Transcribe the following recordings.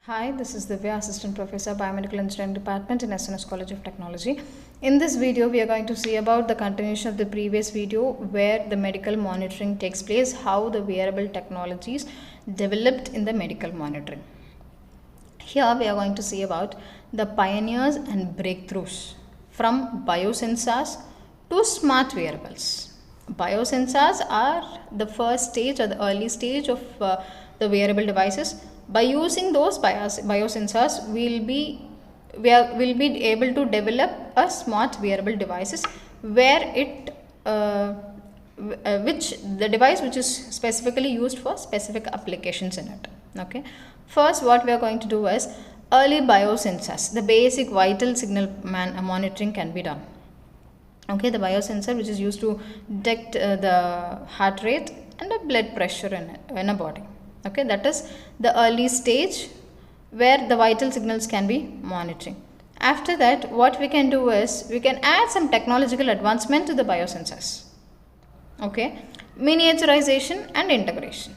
Hi, this is Divya, Assistant Professor, Biomedical Engineering Department in SNS College of Technology. In this video, we are going to see about the continuation of the previous video where the medical monitoring takes place, how the wearable technologies developed in the medical monitoring. Here, we are going to see about the pioneers and breakthroughs from biosensors to smart wearables. Biosensors are the first stage or the early stage of the wearable devices. By using those biosensors, we'll be able to develop a smart wearable devices where which the device which is specifically used for specific applications in it. Okay. First, what we are going to do is early biosensors. The basic vital signal monitoring can be done. Okay, the biosensor which is used to detect the heart rate and the blood pressure in a body. Okay, that is the early stage where the vital signals can be monitoring. After that, what we can do is we can add some technological advancement to the biosensors. Okay, miniaturization and integration.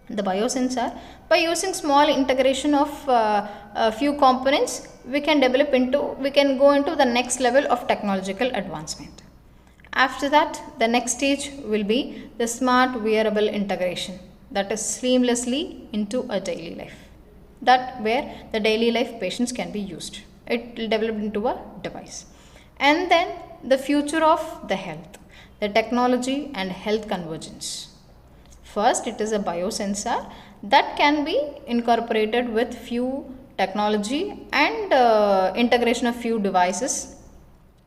The biosensor, by using small integration of a few components, we can go into the next level of technological advancement. After that, the next stage will be the smart wearable integration, that is seamlessly into a daily life. That where the daily life patients can be used. It will develop into a device. And then the future of the health, the technology and health convergence. First, it is a biosensor that can be incorporated with few technology and integration of few devices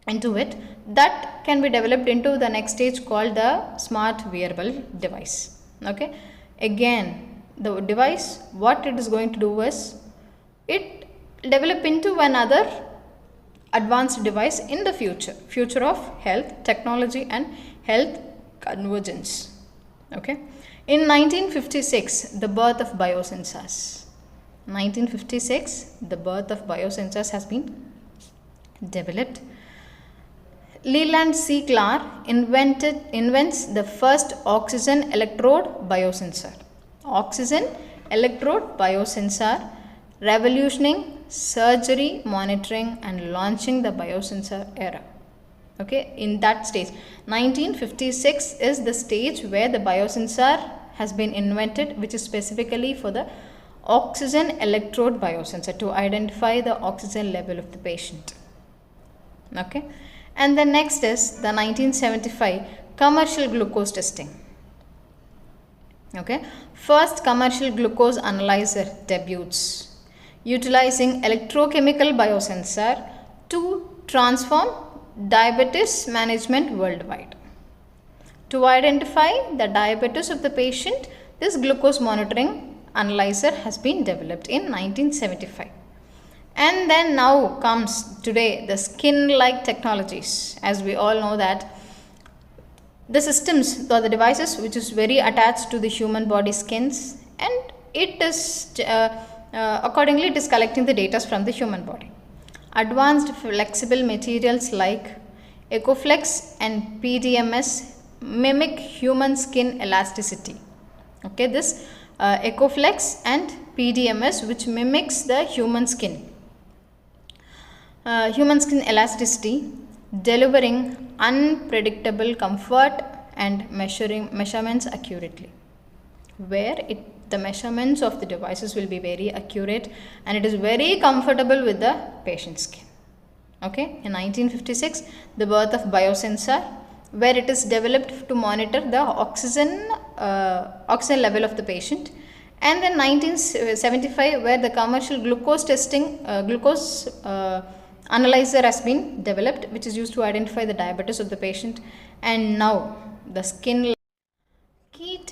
into it, that can be developed into the next stage called the smart wearable device. Okay, again the device, what it is going to do is it develop into another advanced device in the future of health technology and health convergence. Okay, in 1956 the birth of biosensors. 1956 the birth of biosensors has been developed. Leland C. Clark invents the first oxygen electrode biosensor. Oxygen electrode biosensor, revolutioning surgery monitoring and launching the biosensor era. Okay, in that stage, 1956 is the stage where the biosensor has been invented, which is specifically for the oxygen electrode biosensor to identify the oxygen level of the patient. Okay. And the next is the 1975 commercial glucose testing. Okay, first commercial glucose analyzer debuts utilizing electrochemical biosensor to transform diabetes management worldwide. To identify the diabetes of the patient, this glucose monitoring analyzer has been developed in 1975. And then now comes today the skin-like technologies. As we all know that the systems or the devices which is very attached to the human body skins, and it is accordingly it is collecting the data from the human body. Advanced flexible materials like EcoFlex and PDMS mimic human skin elasticity. Okay, this EcoFlex and PDMS which mimics the human skin elasticity, delivering unpredictable comfort and measurements accurately, where the measurements of the devices will be very accurate and it is very comfortable with the patient's skin. Okay, in 1956 the birth of biosensor, where it is developed to monitor the oxygen level of the patient. And then 1975 where the commercial glucose testing analyzer has been developed, which is used to identify the diabetes of the patient. And now the skin key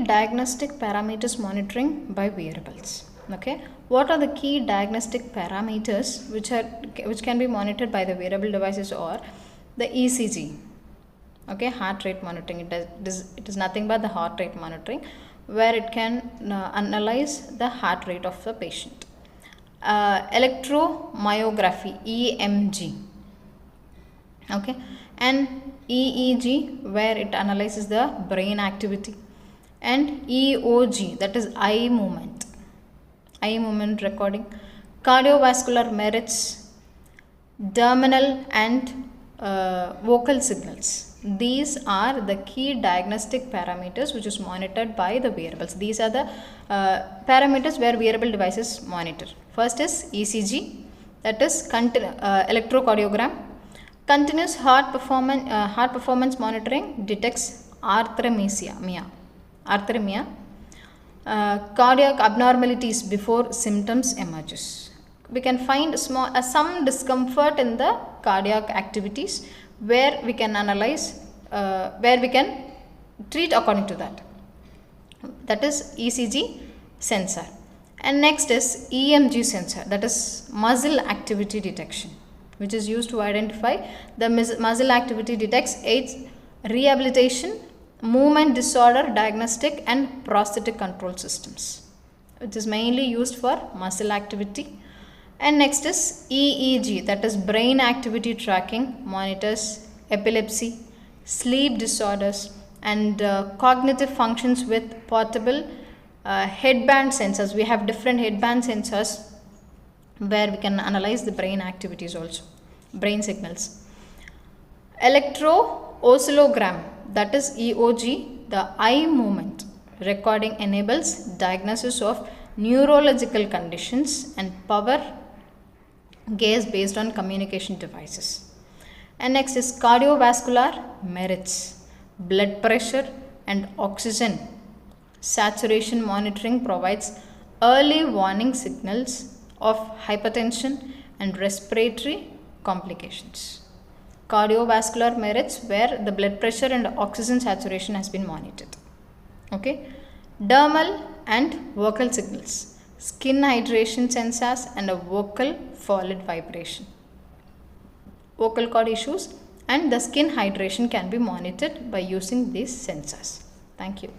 diagnostic parameters monitoring by wearables. Okay, what are the key diagnostic parameters which can be monitored by the wearable devices? Or the ECG. Okay, heart rate monitoring. It is nothing but the heart rate monitoring, where it can analyze the heart rate of the patient. Electromyography, EMG. Okay, and EEG, where it analyzes the brain activity, and EOG, that is eye movement. eye movement recording, cardiovascular merits, terminal and vocal signals. These are the key diagnostic parameters which is monitored by the wearables. These are the parameters where wearable devices monitor. First is ECG, that is electrocardiogram. Continuous heart performance monitoring detects arrhythmia, cardiac abnormalities before symptoms emerges. We can find some discomfort in the cardiac activities where we can analyze, where we can treat according to that. That is ECG sensor. And next is EMG sensor, that is muscle activity detection, which is used to identify the muscle activity, detects aids rehabilitation, movement disorder diagnostic and prosthetic control systems. It is mainly used for muscle activity. And next is EEG, that is brain activity tracking, monitors epilepsy, sleep disorders and cognitive functions with portable headband sensors. We have different headband sensors where we can analyze the brain activities also, brain signals. Electro-oscillogram, that is EOG, the eye movement recording enables diagnosis of neurological conditions and power gaze based on communication devices. And next is cardiovascular merits, blood pressure and oxygen saturation monitoring provides early warning signals of hypertension and respiratory complications. Cardiovascular merits where the blood pressure and oxygen saturation has been monitored. Okay. Dermal and vocal signals, skin hydration sensors and a vocal folid vibration. Vocal cord issues and the skin hydration can be monitored by using these sensors. Thank you.